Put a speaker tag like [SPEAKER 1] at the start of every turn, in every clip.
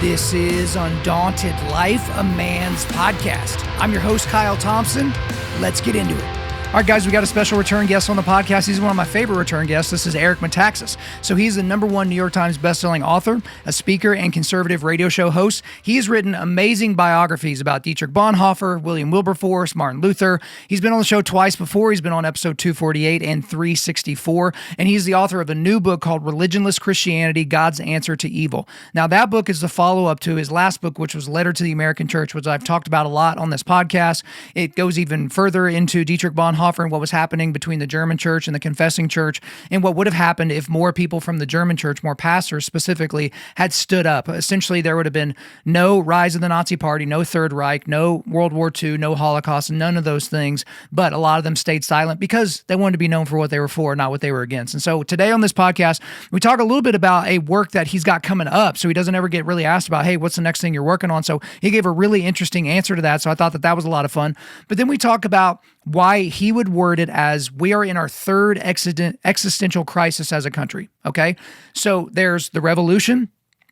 [SPEAKER 1] This is Undaunted.Life, a man's podcast. I'm your host, Kyle Thompson. Let's get into it. All right, guys, we got a special return guest on the podcast. He's one of my favorite return guests. This is Eric Metaxas. So he's the #1 New York Times bestselling author, a speaker, and conservative radio show host. He has written amazing biographies about Dietrich Bonhoeffer, William Wilberforce, Martin Luther. He's been on the show twice before. He's been on episode 248 and 364. And he's the author of a new book called Religionless Christianity, God's Answer to Evil. Now, that book is the follow-up to his last book, which was Letter to the American Church, which I've talked about a lot on this podcast. It goes even further into Dietrich Bonhoeffer and what was happening between the German church and the confessing church, and what would have happened if more people from the German church, more pastors specifically, had stood up. Essentially, there would have been no rise of the Nazi Party, no Third Reich, no World War II, no Holocaust, none of those things. But a lot of them stayed silent because they wanted to be known for what they were for, not what they were against. And so today on this podcast, we talk a little bit about a work that he's got coming up. So he doesn't ever get really asked about, hey, what's the next thing you're working on? So he gave a really interesting answer to that. So I thought that that was a lot of fun. But then we talk about why he would word it as we are in our third existential crisis as a country, okay? So there's the revolution,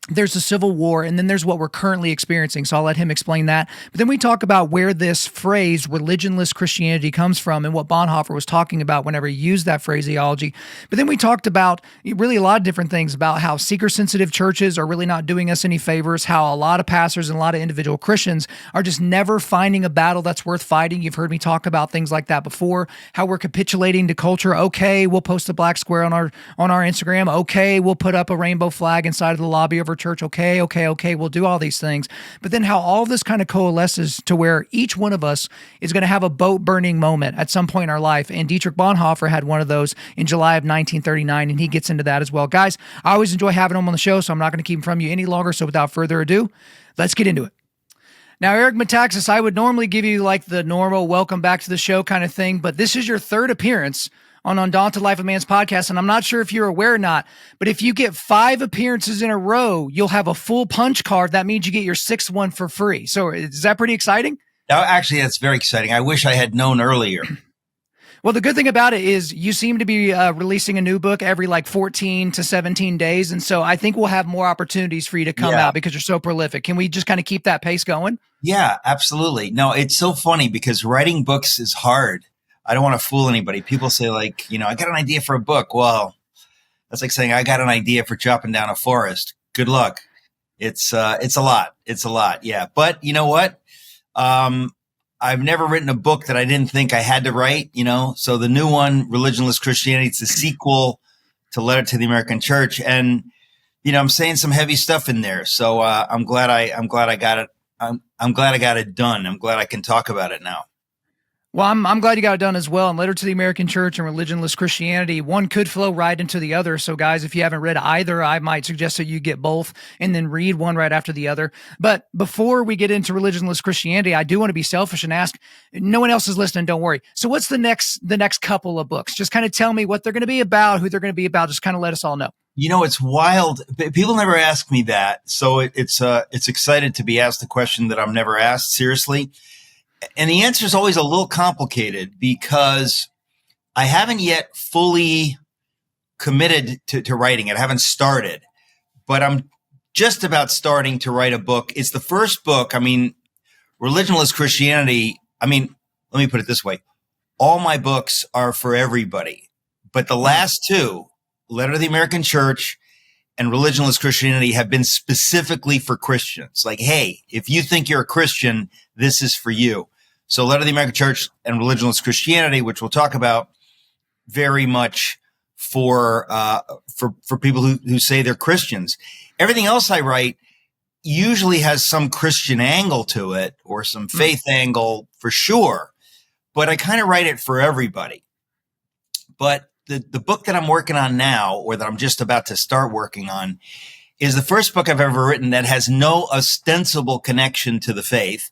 [SPEAKER 1] there's the Civil War, and then there's what we're currently experiencing. So I'll let him explain that. But then we talk about where this phrase, religionless Christianity, comes from and what Bonhoeffer was talking about whenever he used that phraseology. But then we talked about really a lot of different things about how seeker-sensitive churches are really not doing us any favors, how a lot of pastors and a lot of individual Christians are just never finding a battle that's worth fighting. You've heard me talk about things like that before, how we're capitulating to culture. Okay, we'll post a black square on our Instagram. Okay, we'll put up a rainbow flag inside of the lobby of our church. Okay, we'll do all these things. But then how all this kind of coalesces to where each one of us is going to have a boat burning moment at some point in our life. And Dietrich Bonhoeffer had one of those in July of 1939, and he gets into that as well. Guys, I always enjoy having him on the show, so I'm not going to keep him from you any longer. So without further ado, let's get into it. Now, Eric Metaxas, I would normally give you like the normal welcome back to the show kind of thing, but this is your third appearance on Undaunted.Life, a man's podcast. And I'm not sure if you're aware or not, but if you get 5 appearances in a row, you'll have a full punch card. That means you get your 6th one for free. So is that pretty exciting?
[SPEAKER 2] Actually, that's very exciting. I wish I had known earlier.
[SPEAKER 1] Well, the good thing about it is you seem to be releasing a new book every like 14 to 17 days. And so I think we'll have more opportunities for you to come out because you're so prolific. Can we just kind of keep that pace going?
[SPEAKER 2] Yeah, absolutely. No, it's so funny because writing books is hard. I don't want to fool anybody. People say like, I got an idea for a book. Well, that's like saying I got an idea for chopping down a forest. Good luck. It's a lot. It's a lot. Yeah. But you know what? I've never written a book that I didn't think I had to write, So the new one, Religionless Christianity, it's a sequel to Letter to the American Church. And, I'm saying some heavy stuff in there. So, I'm glad I got it. I'm glad I got it done. I'm glad I can talk about it now.
[SPEAKER 1] Well, I'm glad you got it done as well. And Letter to the American Church and Religionless Christianity, one could flow right into the other. So guys, if you haven't read either, I might suggest that you get both and then read one right after the other. But before we get into Religionless Christianity, I do want to be selfish and ask, no one else is listening, don't worry. So what's the next couple of books? Just kind of tell me what they're going to be about, who they're going to be about. Just kind of let us all know.
[SPEAKER 2] It's wild. People never ask me that. So it's excited to be asked the question that I'm never asked seriously. And the answer is always a little complicated because I haven't yet fully committed to writing it. I haven't started, but I'm just about starting to write a book. It's the first book. Religionless Christianity. Let me put it this way. All my books are for everybody, but the last 2, Letter to the American Church and Religionless Christianity, have been specifically for Christians. Like, hey, if you think you're a Christian, this is for you. So Letter to the American Church and Religionless Christianity, which we'll talk about, very much for people who say they're Christians. Everything else I write usually has some Christian angle to it or some faith angle for sure, but I kind of write it for everybody. But the book that I'm working on now, or that I'm just about to start working on, is the first book I've ever written that has no ostensible connection to the faith.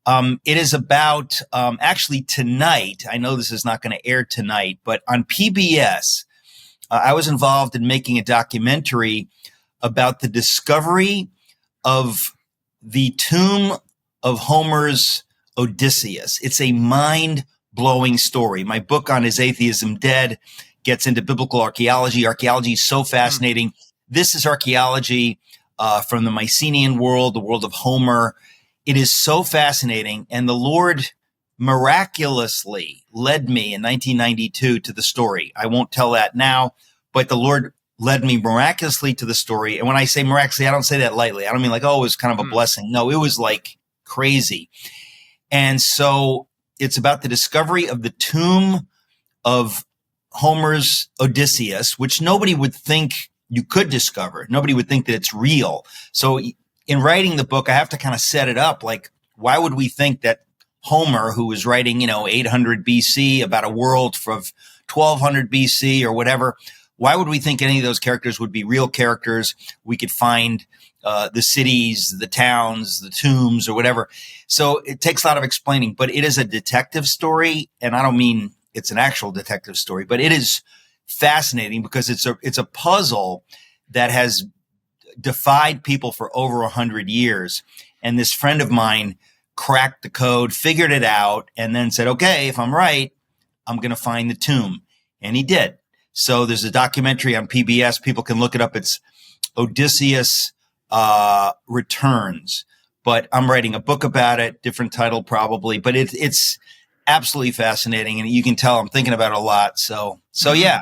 [SPEAKER 2] It is about, actually tonight, I know this is not going to air tonight, but on PBS, I was involved in making a documentary about the discovery of the tomb of Homer's Odysseus. It's a mind-blowing story. My book on Is Atheism Dead gets into biblical archaeology. Archaeology is so fascinating. This is archaeology from the Mycenaean world, the world of Homer. It is so fascinating. And the Lord miraculously led me in 1992 to the story. I won't tell that now, but the Lord led me miraculously to the story. And when I say miraculously, I don't say that lightly. I don't mean like, oh, it was kind of a blessing. No, it was like crazy. And so it's about the discovery of the tomb of Homer's Odysseus, which nobody would think you could discover. Nobody would think that it's real. So in writing the book, I have to kind of set it up. Like, why would we think that Homer, who was writing, 800 BC about a world from 1200 BC or whatever, why would we think any of those characters would be real characters? We could find the cities, the towns, the tombs, or whatever. So it takes a lot of explaining, but it is a detective story. And I don't mean it's an actual detective story, but it is fascinating because it's a puzzle that has defied people for over 100 years. And this friend of mine cracked the code, figured it out, and then said, okay, if I'm right, I'm going to find the tomb. And he did. So there's a documentary on PBS. People can look it up. It's Odysseus Returns. But I'm writing a book about it, different title probably. But it's absolutely fascinating. And you can tell I'm thinking about it a lot. So yeah.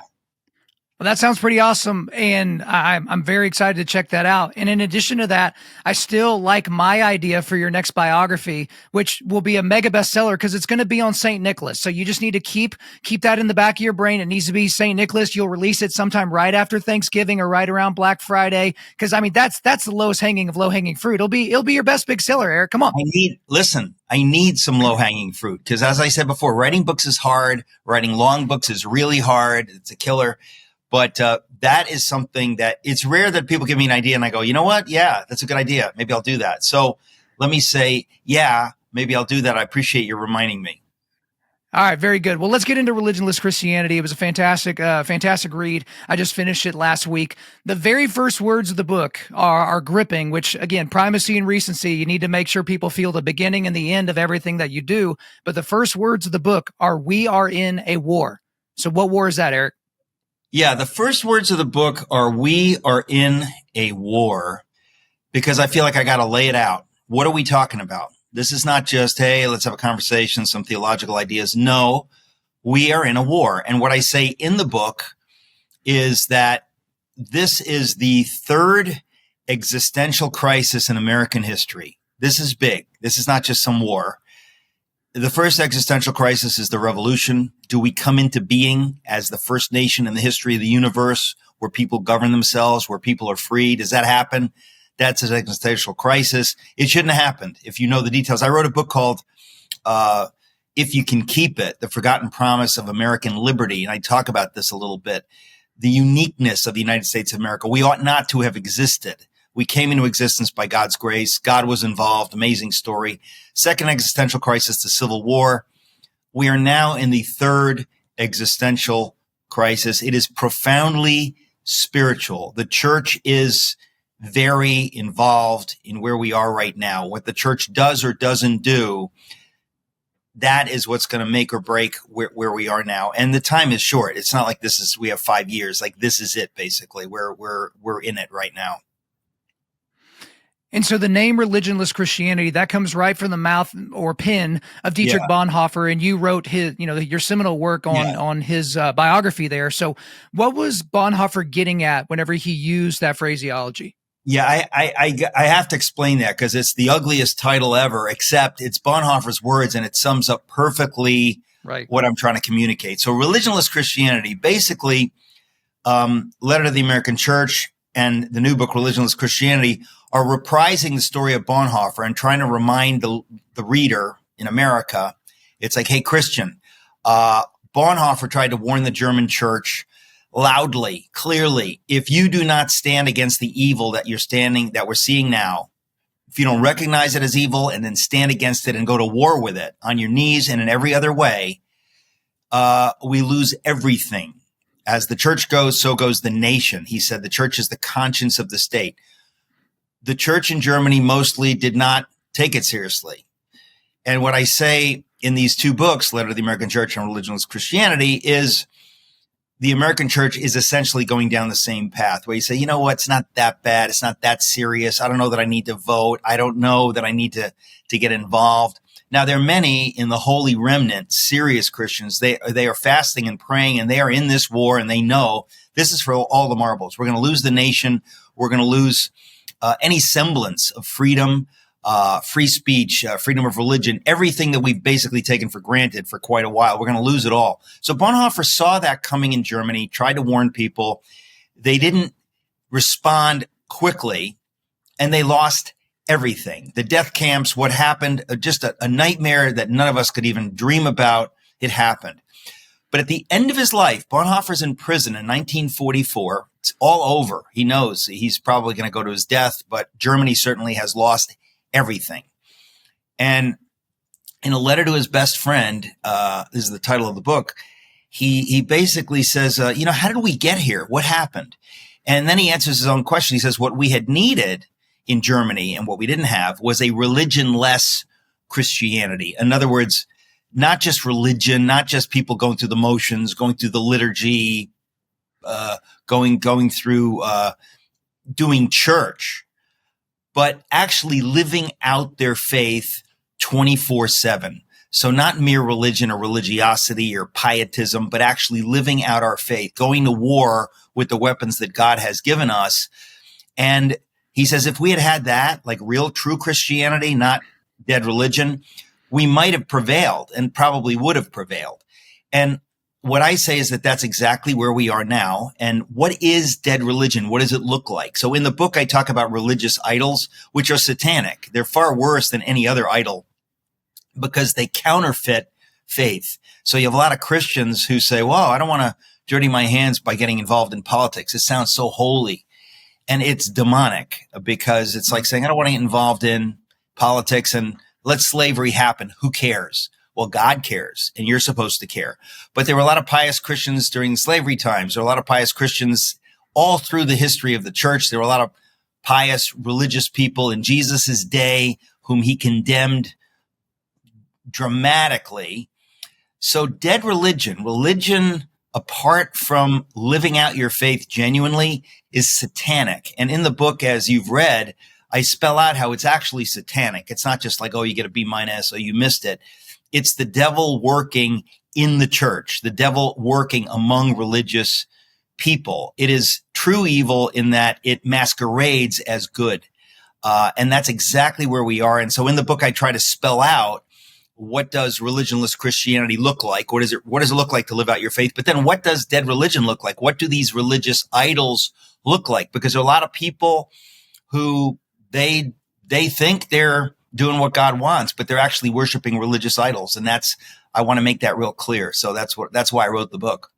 [SPEAKER 1] Well, that sounds pretty awesome, and I'm very excited to check that out. And in addition to that, I still like my idea for your next biography, which will be a mega bestseller because it's going to be on St. Nicholas. So you just need to keep that in the back of your brain. It needs to be St. Nicholas. You'll release it sometime right after Thanksgiving or right around Black Friday, because I mean that's the lowest hanging of low hanging fruit. It'll be your best big seller, Eric. Come on.
[SPEAKER 2] I need some low hanging fruit because, as I said before, writing books is hard. Writing long books is really hard. It's a killer. But that is something that it's rare that people give me an idea and I go, you know what? Yeah, that's a good idea. Maybe I'll do that. So let me say, yeah, maybe I'll do that. I appreciate you reminding me.
[SPEAKER 1] All right, very good. Well, let's get into Religionless Christianity. It was a fantastic read. I just finished it last week. The very first words of the book are gripping, which again, primacy and recency. You need to make sure people feel the beginning and the end of everything that you do. But the first words of the book are, "We are in a war." So what war is that, Eric?
[SPEAKER 2] Yeah, the first words of the book are, "We are in a war," because I feel like I got to lay it out. What are we talking about? This is not just, hey, let's have a conversation, some theological ideas. No, we are in a war. And what I say in the book is that this is the third existential crisis in American history. This is big. This is not just some war. The first existential crisis is the revolution. Do we come into being as the first nation in the history of the universe where people govern themselves, where people are free? Does that happen? That's an existential crisis. It shouldn't have happened if you know the details. I wrote a book called If You Can Keep It, The Forgotten Promise of American Liberty. And I talk about this a little bit. The uniqueness of the United States of America. We ought not to have existed. We came into existence by God's grace. God was involved. Amazing story. Second existential crisis, the Civil War. We are now in the third existential crisis. It is profoundly spiritual. The church is very involved in where we are right now. What the church does or doesn't do, that is what's going to make or break where we are now. And the time is short. It's not like we have 5 years. Like this is it, basically. We're in it right now.
[SPEAKER 1] And so the name Religionless Christianity, that comes right from the mouth or pen of Dietrich Bonhoeffer, and you wrote his, your seminal work on his biography there. So what was Bonhoeffer getting at whenever he used that phraseology?
[SPEAKER 2] Yeah, I have to explain that because it's the ugliest title ever, except it's Bonhoeffer's words and it sums up perfectly what I'm trying to communicate. So Religionless Christianity, basically, Letter to the American Church and the new book, Religionless Christianity, are reprising the story of Bonhoeffer and trying to remind the reader in America. It's like, hey, Christian, Bonhoeffer tried to warn the German church loudly, clearly, if you do not stand against the evil that we're seeing now, if you don't recognize it as evil and then stand against it and go to war with it on your knees and in every other way, we lose everything. As the church goes, so goes the nation. He said the church is the conscience of the state. The church in Germany mostly did not take it seriously. And what I say in these two books, Letter to the American Church and Religionless Christianity, is the American church is essentially going down the same path where you say, you know what, it's not that bad. It's not that serious. I don't know that I need to vote. I don't know that I need to get involved. Now, there are many in the holy remnant, serious Christians. They are fasting and praying, and they are in this war, and they know this is for all the marbles. We're going to lose the nation. We're going to lose any semblance of freedom, free speech, freedom of religion, everything that we've basically taken for granted for quite a while. We're going to lose it all. So Bonhoeffer saw that coming in Germany, tried to warn people. They didn't respond quickly, and they lost everything. The death camps, what happened, just a nightmare that none of us could even dream about. It happened. But at the end of his life, Bonhoeffer's in prison in 1944. It's all over. He knows he's probably going to go to his death, but Germany certainly has lost everything. And in a letter to his best friend, this is the title of the book, he basically says, how did we get here? What happened? And then he answers his own question. He says, what we had needed in Germany and what we didn't have was a religionless Christianity. In other words, not just religion, not just people going through the motions, going through the liturgy, going through doing church, but actually living out their faith 24/7. So not mere religion or religiosity or pietism, but actually living out our faith, going to war with the weapons that God has given us. And he says, if we had had that, like real true Christianity, not dead religion, we might have prevailed and probably would have prevailed. And what I say is that that's exactly where we are now. And what is dead religion? What does it look like? So in the book, I talk about religious idols, which are satanic. They're far worse than any other idol because they counterfeit faith. So you have a lot of Christians who say, well, I don't want to dirty my hands by getting involved in politics. It sounds so holy. And it's demonic because it's like saying, I don't want to get involved in politics and let slavery happen. Who cares? Well, God cares, and you're supposed to care. But there were a lot of pious Christians during slavery times. There were a lot of pious Christians all through the history of the church. There were a lot of pious religious people in Jesus's day whom he condemned dramatically. So dead religion apart from living out your faith genuinely is satanic. And in the book, as you've read, I spell out how it's actually satanic. It's not just like, oh, you get a B-, oh, you missed it. It's the devil working in the church, the devil working among religious people. It is true evil in that it masquerades as good. And that's exactly where we are. And so in the book, I try to spell out what does religionless Christianity look like? What does it look like to live out your faith? But then what does dead religion look like? What do these religious idols look like? Because there are a lot of people who they think they're doing what God wants, but they're actually worshiping religious idols. And I want to make that real clear. So that's why I wrote the book.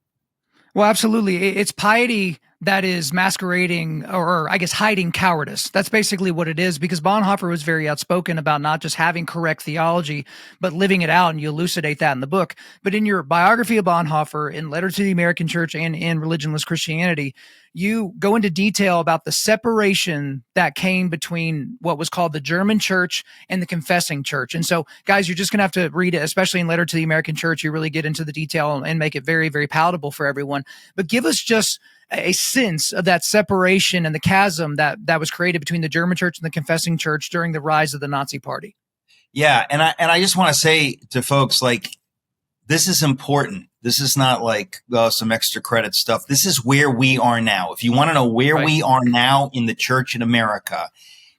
[SPEAKER 1] Well, absolutely. It's piety that is masquerading or I guess hiding cowardice. That's basically what it is, because Bonhoeffer was very outspoken about not just having correct theology, but living it out. And you elucidate that in the book. But in your biography of Bonhoeffer, in Letter to the American Church and in Religionless Christianity, you go into detail about the separation that came between what was called the German church and the confessing church. And so, guys, you're just going to have to read it, especially in Letter to the American Church. You really get into the detail and make it very, very palatable for everyone. But give us just a sense of that separation and the chasm that was created between the German church and the confessing church during the rise of the Nazi Party.
[SPEAKER 2] Yeah. And I just want to say to folks, like, this is important. This is not like some extra credit stuff. This is where we are now. If you want to know where we are now in the church in America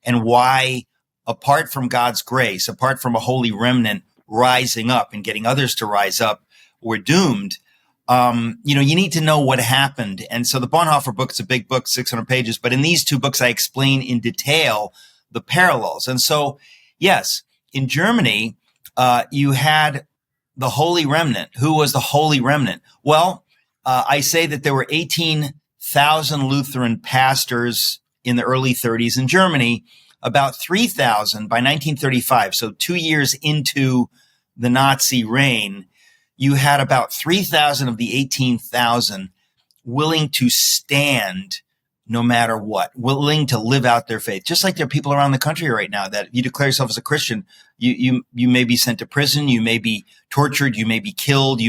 [SPEAKER 2] and why, apart from God's grace, apart from a holy remnant rising up and getting others to rise up, we're doomed. You need to know what happened. And so the Bonhoeffer book is a big book, 600 pages. But in these two books, I explain in detail the parallels. And so, yes, in Germany, you had the Holy Remnant. Who was the Holy Remnant? Well, I say that there were 18,000 Lutheran pastors in the early 30s in Germany, about 3,000 by 1935. So 2 years into the Nazi reign, you had about 3,000 of the 18,000 willing to stand no matter what, willing to live out their faith. Just like there are people around the country right now that if you declare yourself as a Christian, you may be sent to prison, you may be tortured, you may be killed,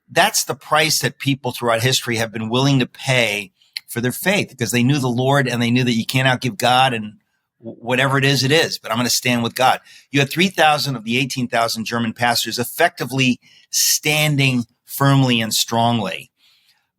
[SPEAKER 2] that's the price that people throughout history have been willing to pay for their faith, because they knew the Lord and they knew that you can't outgive God, and whatever it is, but I'm going to stand with God. You had 3,000 of the 18,000 German pastors effectively standing firmly and strongly.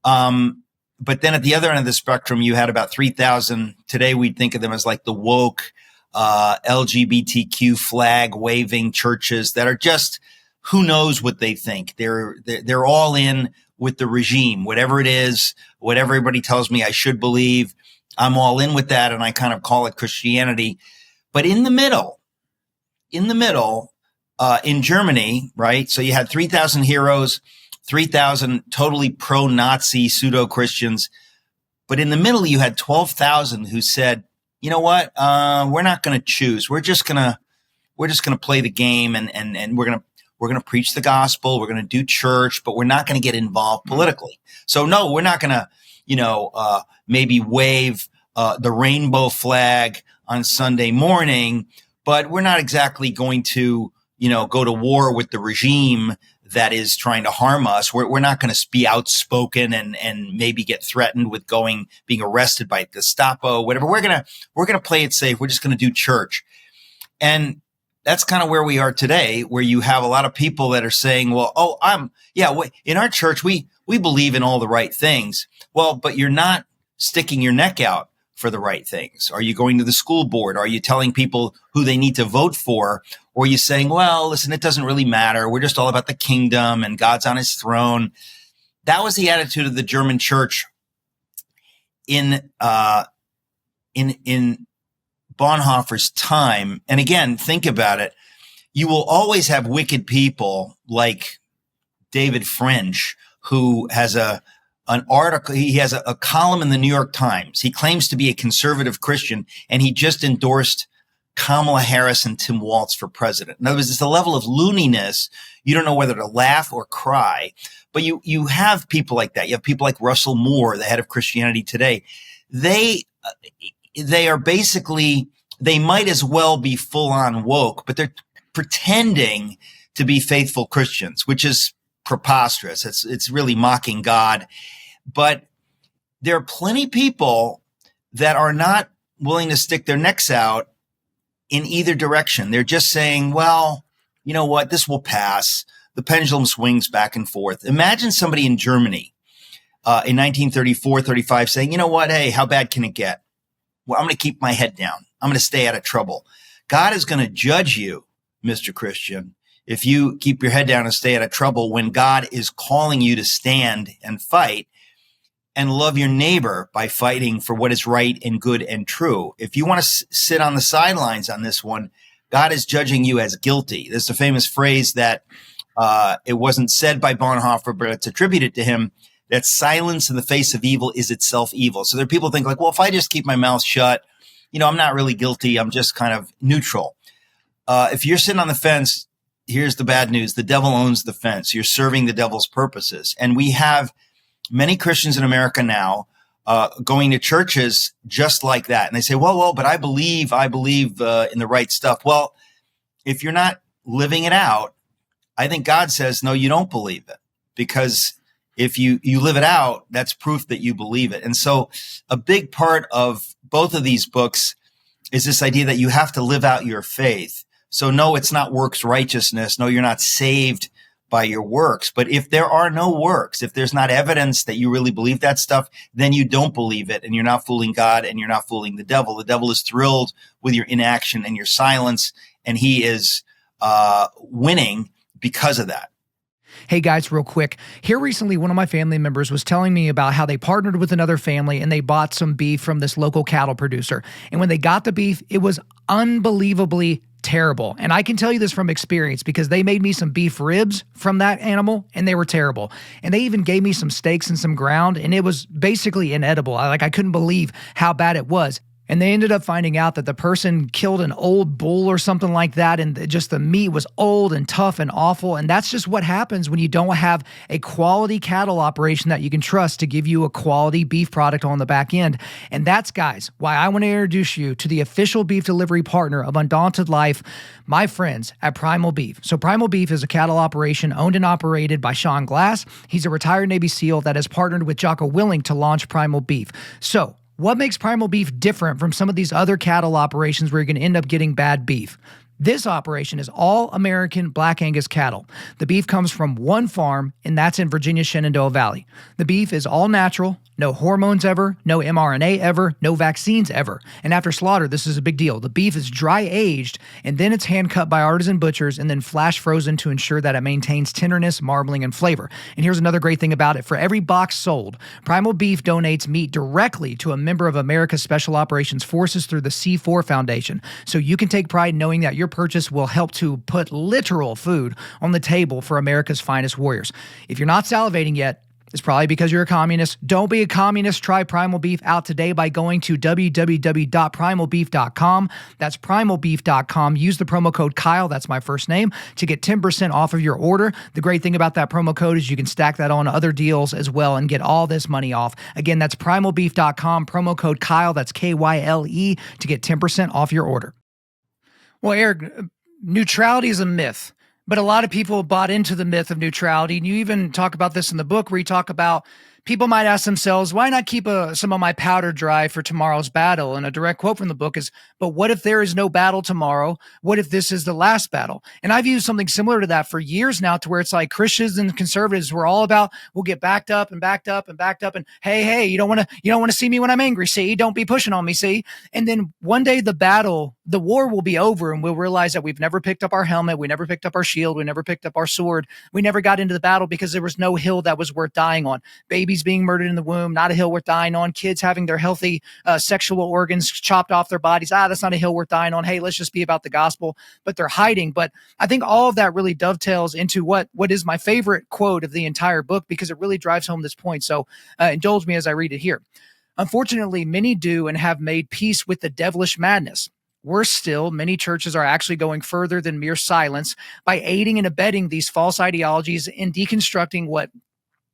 [SPEAKER 2] But then at the other end of the spectrum, you had about 3,000. Today, we'd think of them as like the woke, LGBTQ flag waving churches that are just, who knows what they think. They're all in with the regime, whatever it is, whatever everybody tells me I should believe. I'm all in with that, and I kind of call it Christianity. But in the middle, in Germany, right? So you had 3,000 heroes, 3,000 totally pro-Nazi pseudo-Christians. But in the middle, you had 12,000 who said, you know what? We're not going to choose. We're just going to play the game, and we're going to preach the gospel. We're going to do church, but we're not going to get involved politically. So no, we're not going to, maybe wave the rainbow flag on Sunday morning, but we're not exactly going to, go to war with the regime that is trying to harm us. We're not going to be outspoken and maybe get threatened with being arrested by Gestapo, whatever. We're going to play it safe. We're just going to do church. And that's kind of where we are today, where you have a lot of people that are saying, well, in our church, we believe in all the right things. Well, but you're not sticking your neck out for the right things. Are you going to the school board? Are you telling people who they need to vote for? Or are you saying, well, listen, it doesn't really matter. We're just all about the kingdom and God's on his throne. That was the attitude of the German church in Bonhoeffer's time. And again, think about it. You will always have wicked people like David French, who has an article. He has a column in the New York Times. He claims to be a conservative Christian, and he just endorsed Kamala Harris and Tim Walz for president. In other words, it's a level of looniness. You don't know whether to laugh or cry. But you have people like that. You have people like Russell Moore, the head of Christianity Today. They are basically, they might as well be full on woke, but they're pretending to be faithful Christians, which is preposterous. It's really mocking God. But there are plenty of people that are not willing to stick their necks out in either direction. They're just saying, well, you know what? This will pass. The pendulum swings back and forth. Imagine somebody in Germany in 1934, 35 saying, you know what? Hey, how bad can it get? Well, I'm going to keep my head down. I'm going to stay out of trouble. God is going to judge you, Mr. Christian, if you keep your head down and stay out of trouble when God is calling you to stand and fight and love your neighbor by fighting for what is right and good and true. If you want to sit on the sidelines on this one, God is judging you as guilty. There's a famous phrase that it wasn't said by Bonhoeffer, but it's attributed to him, that silence in the face of evil is itself evil. So there are people who think like, well, if I just keep my mouth shut, I'm not really guilty. I'm just kind of neutral. If you're sitting on the fence, here's the bad news. The devil owns the fence. You're serving the devil's purposes. And we have many Christians in America now going to churches just like that. And they say, well, but I believe in the right stuff. Well, if you're not living it out, I think God says, no, you don't believe it. Because if you live it out, that's proof that you believe it. And so a big part of both of these books is this idea that you have to live out your faith. So no, it's not works righteousness. No, you're not saved by your works. But if there are no works, if there's not evidence that you really believe that stuff, then you don't believe it, and you're not fooling God and you're not fooling the devil. The devil is thrilled with your inaction and your silence, and he is winning because of that.
[SPEAKER 1] Hey guys, real quick. Here recently, one of my family members was telling me about how they partnered with another family and they bought some beef from this local cattle producer. And when they got the beef, it was unbelievably terrible. And I can tell you this from experience because they made me some beef ribs from that animal and they were terrible. And they even gave me some steaks and some ground and it was basically inedible. I couldn't believe how bad it was. And they ended up finding out that the person killed an old bull or something like that, and just the meat was old and tough and awful. And that's just what happens when you don't have a quality cattle operation that you can trust to give you a quality beef product on the back end. And that's, guys, why I want to introduce you to the official beef delivery partner of Undaunted.Life, my friends at Primal Beef. So Primal Beef is a cattle operation owned and operated by Sean Glass. He's a retired Navy SEAL that has partnered with Jocko Willink to launch Primal Beef. So what makes Primal Beef different from some of these other cattle operations where you're going to end up getting bad beef? This operation is all American Black Angus cattle. The beef comes from one farm, and that's in Virginia's Shenandoah Valley. The beef is all natural, no hormones ever, no mRNA ever, no vaccines ever. And after slaughter, this is a big deal. The beef is dry aged, and then it's hand cut by artisan butchers and then flash frozen to ensure that it maintains tenderness, marbling, and flavor. And here's another great thing about it. For every box sold, Primal Beef donates meat directly to a member of America's Special Operations Forces through the C4 Foundation. So you can take pride knowing that your purchase will help to put literal food on the table for America's finest warriors. If you're not salivating yet, it's probably because you're a communist. Don't be a communist. Try Primal Beef out today by going to www.primalbeef.com. That's primalbeef.com. Use the promo code Kyle, that's my first name, to get 10% off of your order. The great thing about that promo code is you can stack that on other deals as well and get all this money off. Again, that's primalbeef.com, promo code Kyle, that's Kyle, to get 10% off your order. Well, Eric, neutrality is a myth. But a lot of people bought into the myth of neutrality. And you even talk about this in the book where you talk about people might ask themselves, why not keep some of my powder dry for tomorrow's battle? And a direct quote from the book is, but what if there is no battle tomorrow? What if this is the last battle? And I've used something similar to that for years now, to where it's like Christians and conservatives were all about, we'll get backed up and backed up and backed up. And hey, you don't want to see me when I'm angry. See, don't be pushing on me. See? And then one day the war will be over, and we'll realize that we've never picked up our helmet. We never picked up our shield. We never picked up our sword. We never got into the battle because there was no hill that was worth dying on. Babies being murdered in the womb, not a hill worth dying on. Kids having their healthy sexual organs chopped off their bodies. That's not a hill worth dying on. Hey, let's just be about the gospel. But they're hiding. But I think all of that really dovetails into what is my favorite quote of the entire book, because it really drives home this point. So indulge me as I read it here. Unfortunately, many do and have made peace with the devilish madness. Worse still, many churches are actually going further than mere silence by aiding and abetting these false ideologies and deconstructing what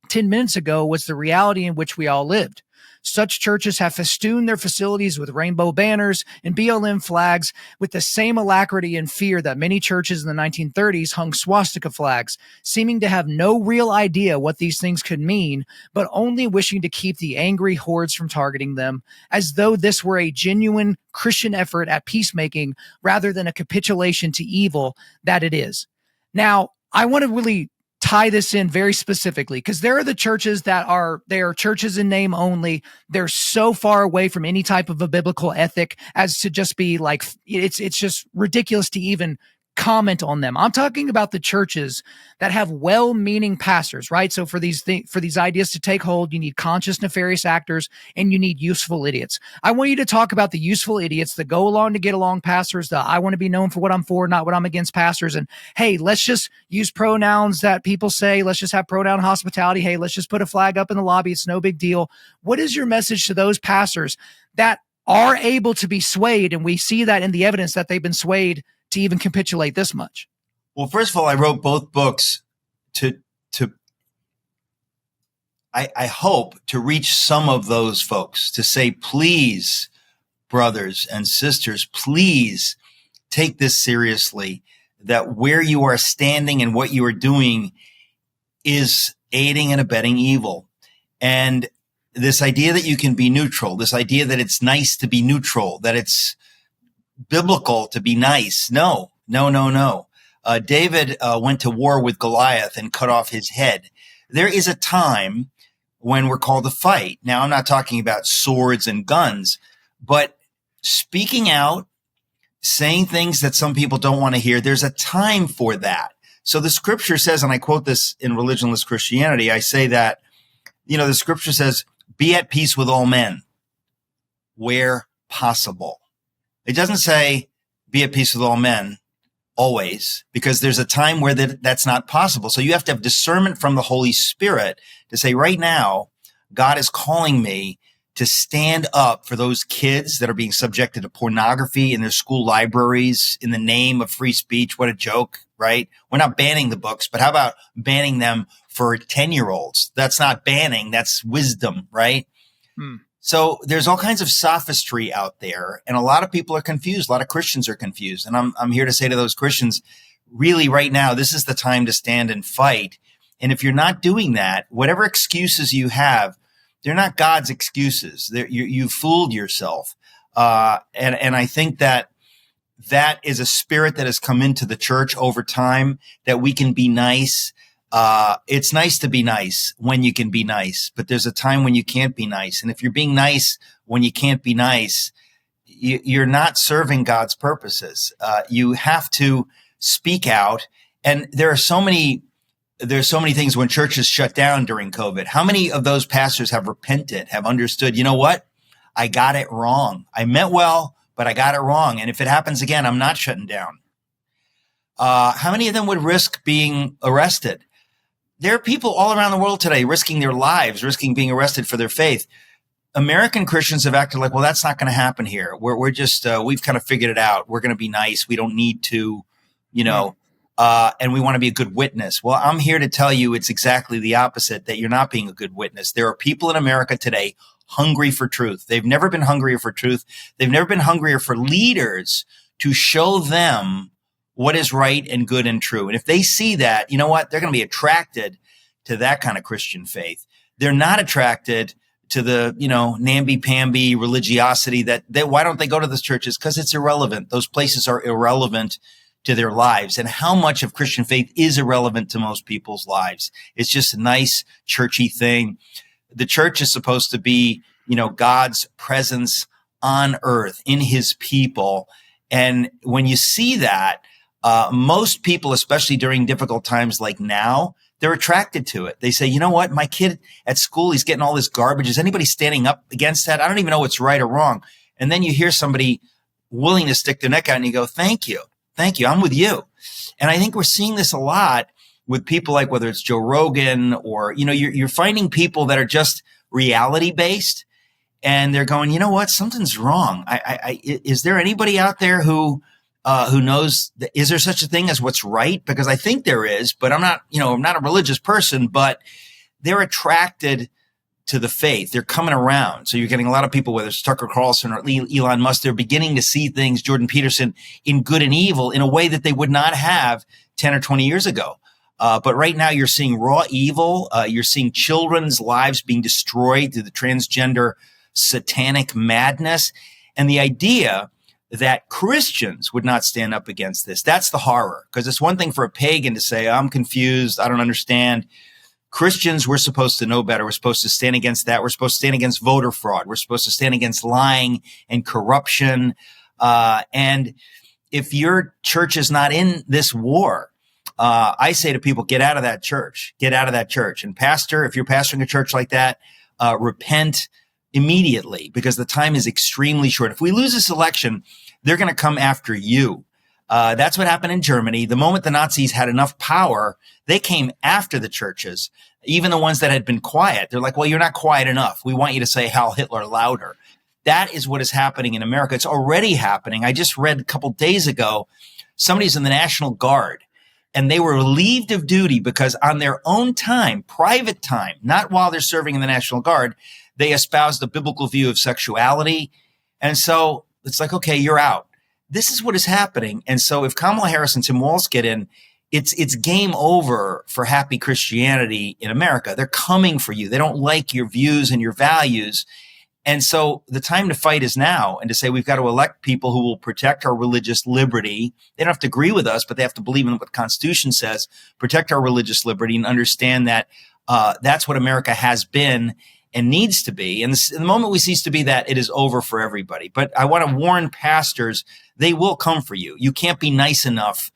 [SPEAKER 1] 10 minutes ago was the reality in which we all lived. Such churches have festooned their facilities with rainbow banners and BLM flags with the same alacrity and fear that many churches in the 1930s hung swastika flags, seeming to have no real idea what these things could mean, but only wishing to keep the angry hordes from targeting them, as though this were a genuine Christian effort at peacemaking rather than a capitulation to evil that it is. Now, I want to really tie this in very specifically, because there are the churches they are churches in name only. They're so far away from any type of a biblical ethic as to just be like, it's just ridiculous to even comment on them. I'm talking about the churches that have well-meaning pastors, right? So for these ideas to take hold, you need conscious, nefarious actors, and you need useful idiots. I want you to talk about the useful idiots, the go along to get along pastors, the I want to be known for what I'm for, not what I'm against pastors. And hey, let's just use pronouns that people say. Let's just have pronoun hospitality. Hey, let's just put a flag up in the lobby. It's no big deal. What is your message to those pastors that are able to be swayed? And we see that in the evidence that they've been swayed to even capitulate this much.
[SPEAKER 2] Well, first of all, I wrote both books I hope to reach some of those folks, to say, please, brothers and sisters, please take this seriously, that where you are standing and what you are doing is aiding and abetting evil. And this idea that you can be neutral, this idea that it's nice to be neutral, that it's biblical to be nice. No. David went to war with Goliath and cut off his head. There is a time when we're called to fight. Now, I'm not talking about swords and guns, but speaking out, saying things that some people don't want to hear, there's a time for that. So the scripture says, and I quote this in Religionless Christianity, I say that, the scripture says, be at peace with all men where possible. It doesn't say be at peace with all men always, because there's a time where that's not possible. So you have to have discernment from the Holy Spirit to say, right now, God is calling me to stand up for those kids that are being subjected to pornography in their school libraries in the name of free speech. What a joke, right? We're not banning the books, but how about banning them for 10-year-olds? That's not banning, that's wisdom, right? So there's all kinds of sophistry out there, and a lot of people are confused. A lot of Christians are confused. And I'm here to say to those Christians, really right now, this is the time to stand and fight. And if you're not doing that, whatever excuses you have, they're not God's excuses. You fooled yourself. And I think that is a spirit that has come into the church over time, that we can be nice. It's nice to be nice when you can be nice, but there's a time when you can't be nice. And if you're being nice when you can't be nice, you're not serving God's purposes. You have to speak out. And there's so many things when churches shut down during COVID. How many of those pastors have repented, have understood, you know what? I got it wrong. I meant well, but I got it wrong. And if it happens again, I'm not shutting down. How many of them would risk being arrested? There are people all around the world today risking their lives, risking being arrested for their faith. American Christians have acted like, well, that's not going to happen here. We're just, we've kind of figured it out. We're going to be nice. We don't need to, and we want to be a good witness. Well, I'm here to tell you it's exactly the opposite, that you're not being a good witness. There are people in America today hungry for truth. They've never been hungrier for truth. They've never been hungrier for leaders to show them what is right and good and true. And if they see that, you know what? They're going to be attracted to that kind of Christian faith. They're not attracted to the, namby-pamby religiosity that why don't they go to those churches? Because it's irrelevant. Those places are irrelevant to their lives. And how much of Christian faith is irrelevant to most people's lives? It's just a nice churchy thing. The church is supposed to be, God's presence on earth in his people. And when you see that, most people, especially during difficult times like now, they're attracted to it. They say, you know what? My kid at school, he's getting all this garbage. Is anybody standing up against that? I don't even know what's right or wrong. And then you hear somebody willing to stick their neck out and you go, thank you. Thank you. I'm with you. And I think we're seeing this a lot with people like whether it's Joe Rogan or, you're finding people that are just reality based and they're going, you know what? Something's wrong. Is there anybody out there who knows, is there such a thing as what's right? Because I think there is, but I'm not a religious person, but they're attracted to the faith. They're coming around. So you're getting a lot of people, whether it's Tucker Carlson or Elon Musk, they're beginning to see things, Jordan Peterson, in good and evil in a way that they would not have 10 or 20 years ago. But right now you're seeing raw evil. You're seeing children's lives being destroyed through the transgender satanic madness. And the idea that Christians would not stand up against this, that's the horror. Because it's one thing for a pagan to say, I'm confused, I don't understand. Christians, we're supposed to know better. We're supposed to stand against that. We're supposed to stand against voter fraud. We're supposed to stand against lying and corruption. And if your church is not in this war, I say to people, get out of that church. Get out of that church. And pastor, if you're pastoring a church like that, repent immediately, because the time is extremely short. If we lose this election, they're going to come after you. That's what happened in Germany. The moment the Nazis had enough power, they came after the churches, even the ones that had been quiet. They're like, well, you're not quiet enough. We want you to say Heil Hitler louder. That is what is happening in America. It's already happening. I just read a couple days ago, somebody's in the National Guard and they were relieved of duty because on their own time, private time, not while they're serving in the National Guard, they espoused a biblical view of sexuality. And so it's like, okay, you're out. This is what is happening. And so if Kamala Harris and Tim Walz get in, it's game over for happy Christianity in America. They're coming for you. They don't like your views and your values. And so the time to fight is now, and to say we've got to elect people who will protect our religious liberty. They don't have to agree with us, but they have to believe in what the Constitution says, protect our religious liberty, and understand that that's what America has been and needs to be. And the moment we cease to be that, it is over for everybody. But I want to warn pastors, they will come for you. You can't be nice enough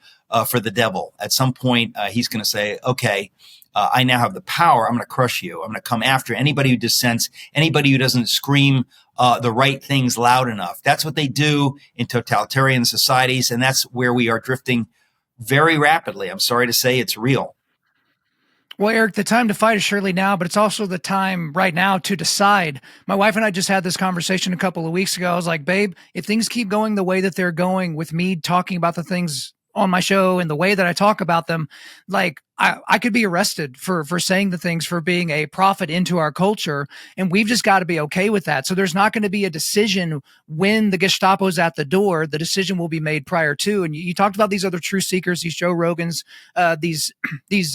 [SPEAKER 2] for the devil. At some point, he's going to say, okay, I now have the power. I'm going to crush you. I'm going to come after anybody who dissents, anybody who doesn't scream the right things loud enough. That's what they do in totalitarian societies. And that's where we are drifting very rapidly. I'm sorry to say it's real.
[SPEAKER 1] Well, Eric, the time to fight is surely now, but it's also the time right now to decide. My wife and I just had this conversation a couple of weeks ago. I was like, babe, if things keep going the way that they're going with me talking about the things on my show and the way that I talk about them, like I could be arrested for saying the things, for being a prophet into our culture. And we've just got to be okay with that. So there's not going to be a decision when the Gestapo's at the door. The decision will be made prior to. And you talked about these other truth seekers, these Joe Rogans, these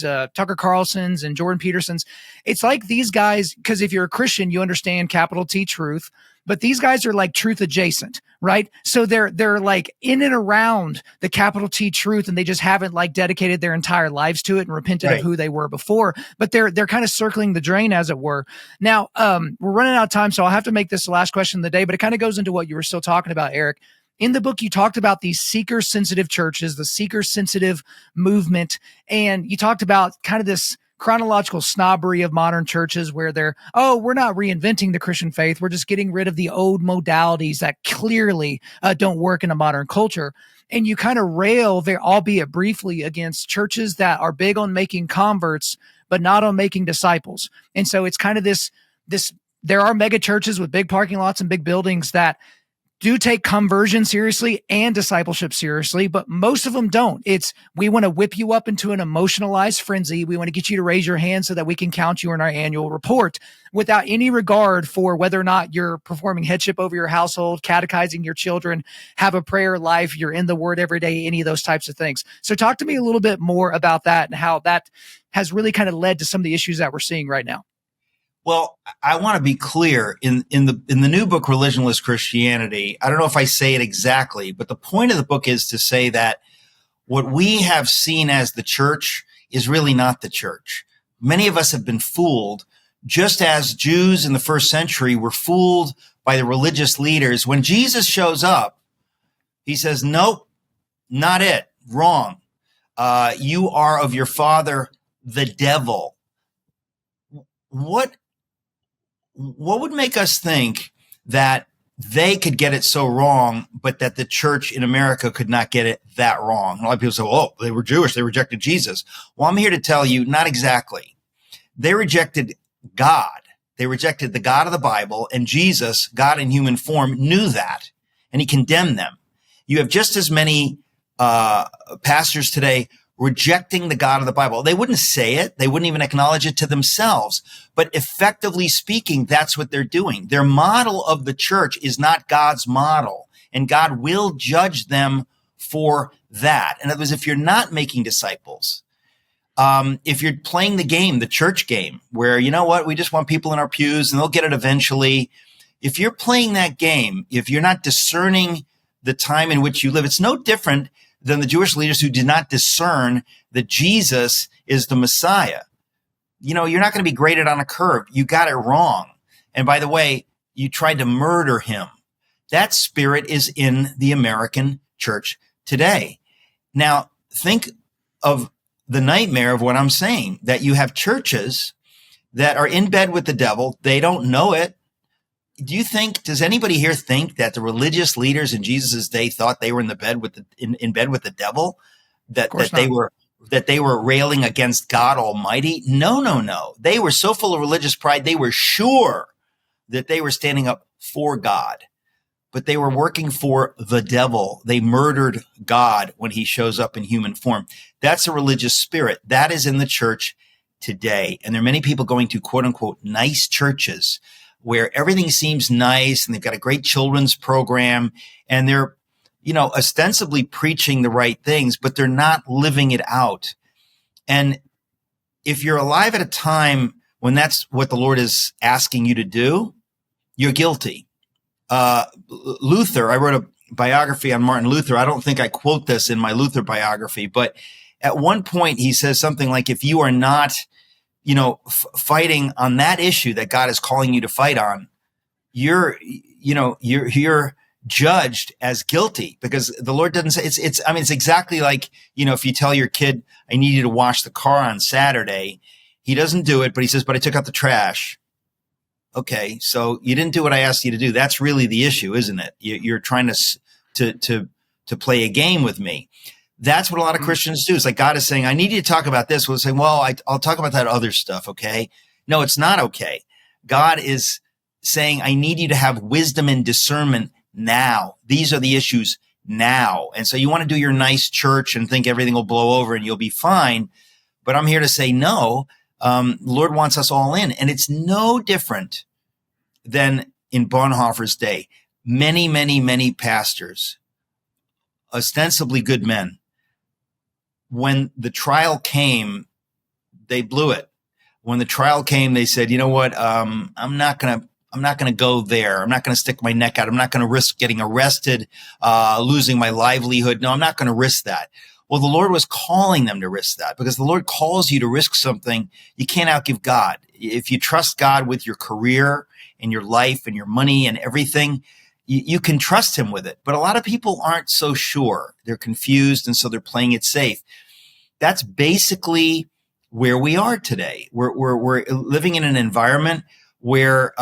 [SPEAKER 1] Tucker Carlsons and Jordan Petersons. It's like these guys, because if you're a Christian, you understand capital T truth. But these guys are like truth adjacent, right? So they're like in and around the capital T truth, and they just haven't like dedicated their entire lives to it and repented of who they were before. But they're kind of circling the drain, as it were. Now, we're running out of time, so I'll have to make this the last question of the day. But it kind of goes into what you were still talking about, Eric. In the book, you talked about these seeker-sensitive churches, the seeker-sensitive movement, and you talked about kind of this chronological snobbery of modern churches where we're not reinventing the Christian faith. We're just getting rid of the old modalities that clearly don't work in a modern culture. And you kind of rail there, albeit briefly, against churches that are big on making converts, but not on making disciples. And so it's kind of this, there are mega churches with big parking lots and big buildings that do take conversion seriously and discipleship seriously, but most of them don't. We want to whip you up into an emotionalized frenzy. We want to get you to raise your hand so that we can count you in our annual report without any regard for whether or not you're performing headship over your household, catechizing your children, have a prayer life, you're in the word every day, any of those types of things. So talk to me a little bit more about that and how that has really kind of led to some of the issues that we're seeing right now.
[SPEAKER 2] Well, I want to be clear in the new book, Religionless Christianity. I don't know if I say it exactly, but the point of the book is to say that what we have seen as the church is really not the church. Many of us have been fooled, just as Jews in the first century were fooled by the religious leaders. When Jesus shows up, he says, "Nope, not it. Wrong. You are of your father, the devil." What would make us think that they could get it so wrong, but that the church in America could not get it that wrong? A lot of people say, "Oh, they were Jewish. They rejected Jesus." Well, I'm here to tell you, not exactly. They rejected God. They rejected the God of the Bible, and Jesus, God in human form, knew that, and he condemned them. You have just as many pastors today rejecting the God of the Bible. They wouldn't say it. They wouldn't even acknowledge it to themselves. But effectively speaking, that's what they're doing. Their model of the church is not God's model, and God will judge them for that. In other words, if you're not making disciples, if you're playing the game, the church game, where, you know what, we just want people in our pews and they'll get it eventually. If you're playing that game, if you're not discerning the time in which you live, it's no different than the Jewish leaders who did not discern that Jesus is the Messiah. You know, you're not going to be graded on a curve. You got it wrong. And by the way, you tried to murder him. That spirit is in the American church today. Now, think of the nightmare of what I'm saying, that you have churches that are in bed with the devil. They don't know it. Does anybody here think that the religious leaders in Jesus' day thought they were in bed with the devil? That they were railing against God Almighty? No. They were so full of religious pride, they were sure that they were standing up for God, but they were working for the devil. They murdered God when he shows up in human form. That's a religious spirit. That is in the church today. And there are many people going to quote unquote nice churches where everything seems nice and they've got a great children's program and they're, ostensibly preaching the right things, but they're not living it out. And if you're alive at a time when that's what the Lord is asking you to do, you're guilty. Luther, I wrote a biography on Martin Luther. I don't think I quote this in my Luther biography, but at one point he says something like, if you are not fighting on that issue that God is calling you to fight on, you're judged as guilty, because the Lord doesn't say it's exactly like, if you tell your kid, I need you to wash the car on Saturday, he doesn't do it, but he says, but I took out the trash. Okay. So you didn't do what I asked you to do. That's really the issue, isn't it? You're trying to play a game with me. That's what a lot of Christians do. It's like God is saying, I need you to talk about this. We'll say, well, I'll talk about that other stuff. Okay. No, it's not okay. God is saying, I need you to have wisdom and discernment now. These are the issues now. And so you want to do your nice church and think everything will blow over and you'll be fine. But I'm here to say, no, the Lord wants us all in. And it's no different than in Bonhoeffer's day. Many, many, many pastors, ostensibly good men, when the trial came, they blew it. When the trial came, they said, you know what? I'm not going to go there. I'm not going to stick my neck out. I'm not going to risk getting arrested, losing my livelihood. No, I'm not going to risk that. Well, the Lord was calling them to risk that, because the Lord calls you to risk something. You can't outgive God. If you trust God with your career and your life and your money and everything, you can trust him with it. But a lot of people aren't so sure. They're confused, and so they're playing it safe. That's basically where we are today. We're living in an environment where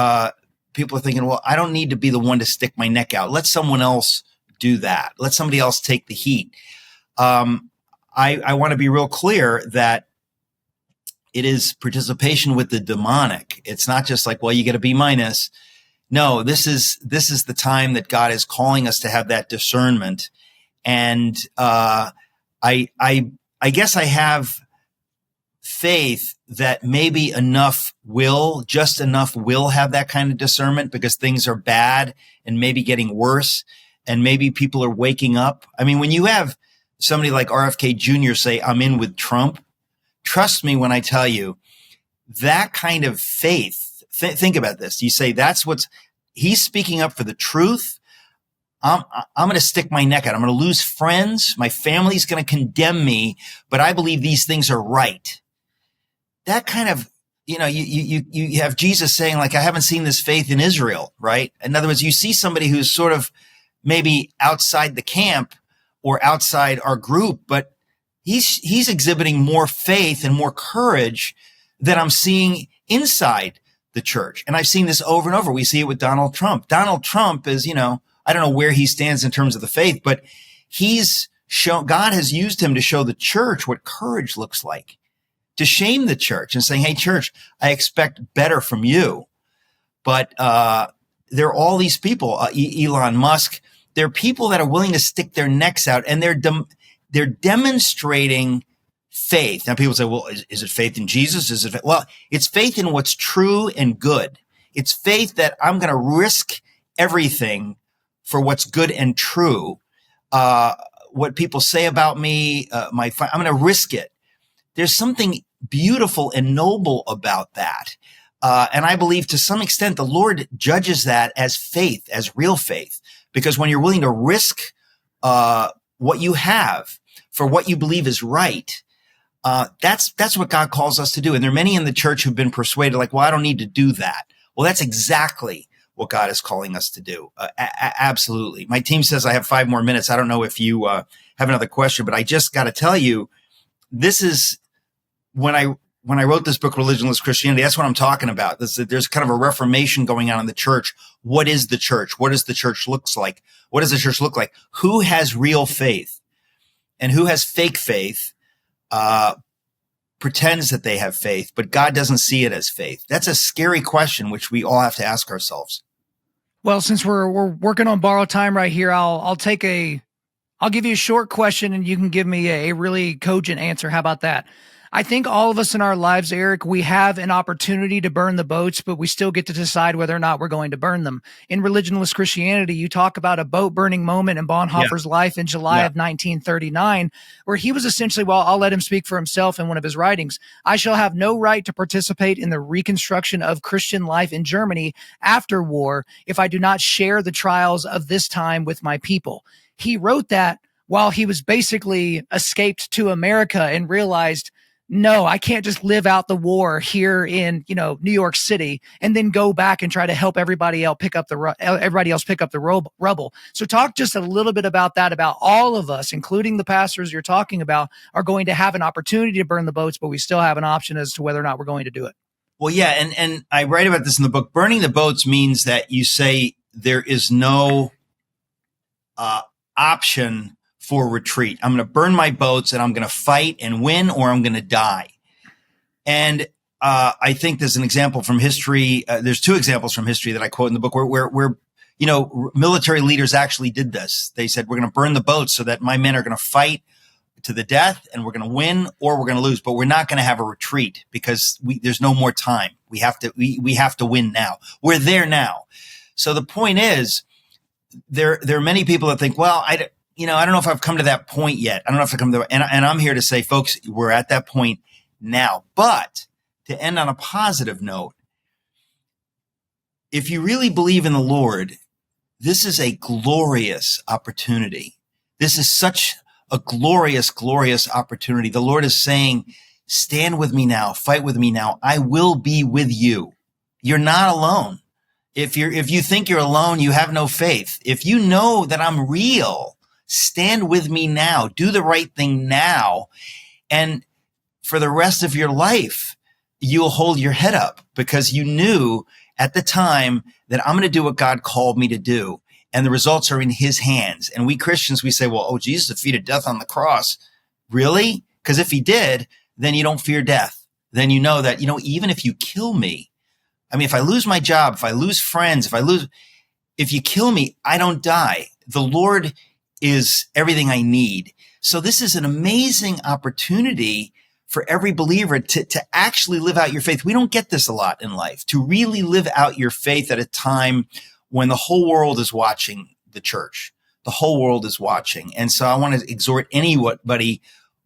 [SPEAKER 2] people are thinking, well, I don't need to be the one to stick my neck out. Let someone else do that. Let somebody else take the heat. I want to be real clear that it is participation with the demonic. It's not just like, well, you get a B-. No, this is the time that God is calling us to have that discernment. And I guess I have faith that maybe just enough will have that kind of discernment, because things are bad and maybe getting worse, and maybe people are waking up. I mean, when you have somebody like RFK Jr. say, I'm in with Trump, trust me when I tell you, that kind of faith, think about this. You say, he's speaking up for the truth. I'm going to stick my neck out. I'm going to lose friends. My family's going to condemn me, but I believe these things are right. That kind of, you have Jesus saying, like, I haven't seen this faith in Israel, right? In other words, you see somebody who's sort of maybe outside the camp or outside our group, but he's exhibiting more faith and more courage than I'm seeing inside the church. And I've seen this over and over. We see it with Donald Trump. Donald Trump is, I don't know where he stands in terms of the faith, but God has used him to show the church what courage looks like, to shame the church and saying, hey, church, I expect better from you. But there are all these people, Elon Musk, there are people that are willing to stick their necks out, and they're demonstrating faith. Now, people say, well, is it faith in Jesus? Well, it's faith in what's true and good. It's faith that I'm going to risk everything for what's good and true. What people say about me, I'm going to risk it. There's something beautiful and noble about that. And I believe to some extent, the Lord judges that as faith, as real faith, because when you're willing to risk what you have for what you believe is right, that's what God calls us to do. And there are many in the church who've been persuaded, like, well, I don't need to do that. Well, that's exactly what God is calling us to do. Absolutely. My team says I have 5 more minutes. I don't know if you have another question, but I just got to tell you, this is when I wrote this book, Religionless Christianity, that's what I'm talking about. There's kind of a reformation going on in the church. What is the church? What does the church looks like? What does the church look like? Who has real faith and who has fake faith? Pretends that they have faith, but God doesn't see it as faith. That's a scary question, which we all have to ask ourselves.
[SPEAKER 1] Well, since we're working on borrowed time right here, I'll give you a short question and you can give me a really cogent answer. How about that? I think all of us in our lives, Eric, we have an opportunity to burn the boats, but we still get to decide whether or not we're going to burn them. In Religionless Christianity, you talk about a boat burning moment in Bonhoeffer's life in July of 1939, where he was essentially, well, I'll let him speak for himself in one of his writings. I shall have no right to participate in the reconstruction of Christian life in Germany after war if I do not share the trials of this time with my people. He wrote that while he was basically escaped to America and realized, no, I can't just live out the war here in, New York City and then go back and try to help everybody else pick up the rubble. So talk just a little bit about that, about all of us, including the pastors you're talking about, are going to have an opportunity to burn the boats, but we still have an option as to whether or not we're going to do it.
[SPEAKER 2] Well, yeah. And I write about this in the book. Burning the boats means that you say there is no option for retreat. I'm going to burn my boats and I'm going to fight and win, or I'm going to die. And I think there's an example from history. There's two examples from history that I quote in the book where military leaders actually did this. They said, we're going to burn the boats so that my men are going to fight to the death, and we're going to win or we're going to lose, but we're not going to have a retreat because there's no more time. We have to win now. We're there now. So the point is, there are many people that think, well, I don't know if I've come to that point yet. I don't know if I've come to, and I'm here to say, folks, we're at that point now. But to end on a positive note, if you really believe in the Lord, this is a glorious opportunity. This is such a glorious, glorious opportunity. The Lord is saying, stand with me now, fight with me now. I will be with you. You're not alone. If you think you're alone, you have no faith. If you know that I'm real, stand with me now, do the right thing now. And for the rest of your life, you'll hold your head up because you knew at the time that I'm going to do what God called me to do. And the results are in his hands. And we Christians, we say, well, Jesus defeated death on the cross. Really? Because if he did, then you don't fear death. Then you know that, even if you kill me, if I lose my job, if I lose friends, if you kill me, I don't die. The Lord is everything I need. So this is an amazing opportunity for every believer to actually live out your faith. We don't get this a lot in life, to really live out your faith at a time when the whole world is watching the church. The whole world is watching. And so I want to exhort anybody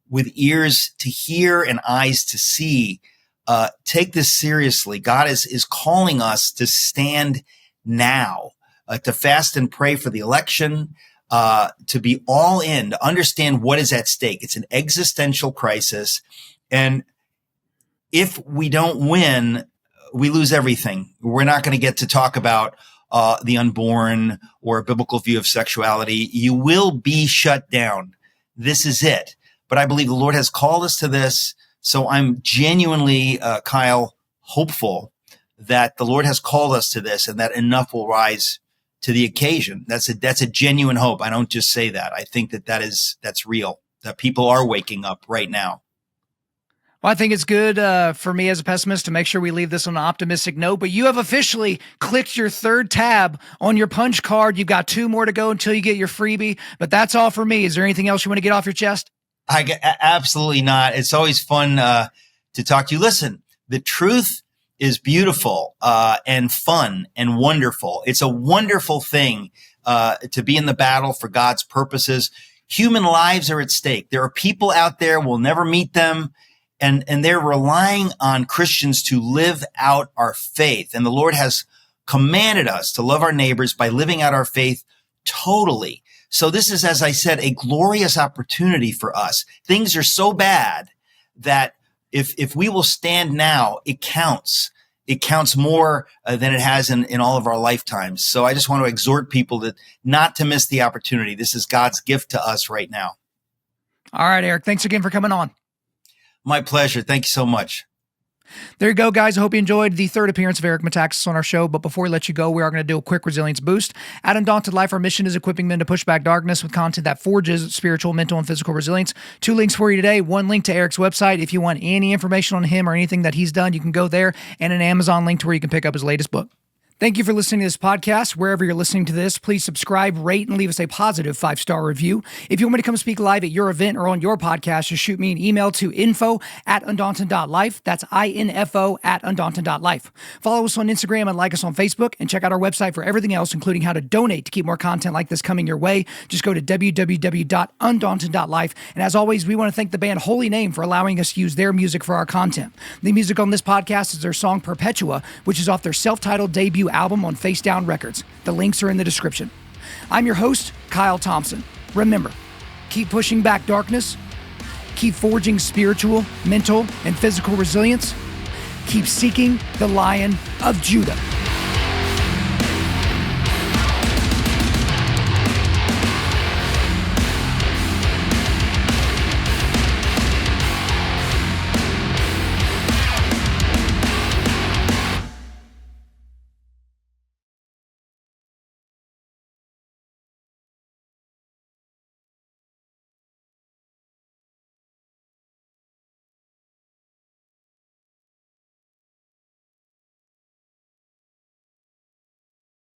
[SPEAKER 2] with ears to hear and eyes to see, take this seriously. God is calling us to stand now, to fast and pray for the election, to be all in, to understand what is at stake. It's an existential crisis. And if we don't win, we lose everything. We're not going to get to talk about the unborn or a biblical view of sexuality. You will be shut down. This is it. But I believe the Lord has called us to this. So I'm genuinely, Kyle, hopeful that the Lord has called us to this and that enough will rise to the occasion. That's a genuine hope. I don't just say that. I think that's real, that people are waking up right now.
[SPEAKER 1] Well, I think it's good for me as a pessimist to make sure we leave this on an optimistic note, but you have officially clicked your third tab on your punch card. You've got 2 more to go until you get your freebie, but that's all for me. Is there anything else you want to get off your chest?
[SPEAKER 2] Absolutely not. It's always fun to talk to you. Listen, the truth is beautiful and fun and wonderful. It's a wonderful thing to be in the battle for God's purposes. Human lives are at stake. There are people out there, we'll never meet them, and they're relying on Christians to live out our faith. And the Lord has commanded us to love our neighbors by living out our faith totally. So this is, as I said, a glorious opportunity for us. Things are so bad that if we will stand now, it counts. It counts more than it has in all of our lifetimes. So I just want to exhort people not to miss the opportunity. This is God's gift to us right now.
[SPEAKER 1] All right, Eric. Thanks again for coming on.
[SPEAKER 2] My pleasure. Thank you so much.
[SPEAKER 1] There you go, guys. I hope you enjoyed the third appearance of Eric Metaxas on our show. But before we let you go, we are going to do a quick resilience boost. At Undaunted.Life, our mission is equipping men to push back darkness with content that forges spiritual, mental, and physical resilience. 2 links for you today. 1 link to Eric's website. If you want any information on him or anything that he's done, you can go there. And an Amazon link to where you can pick up his latest book. Thank you for listening to this podcast. Wherever you're listening to this, please subscribe, rate, and leave us a positive 5-star review. If you want me to come speak live at your event or on your podcast, just shoot me an email to info@Undaunted.Life. That's info@Undaunted.Life. Follow us on Instagram and like us on Facebook, and check out our website for everything else, including how to donate to keep more content like this coming your way. Just go to www.Undaunted.Life. And as always, we want to thank the band Holy Name for allowing us to use their music for our content. The music on this podcast is their song Perpetua, which is off their self-titled debut album on Face Down Records. The links are in the description. I'm your host, Kyle Thompson. Remember, keep pushing back darkness, keep forging spiritual, mental, and physical resilience, keep seeking the Lion of Judah.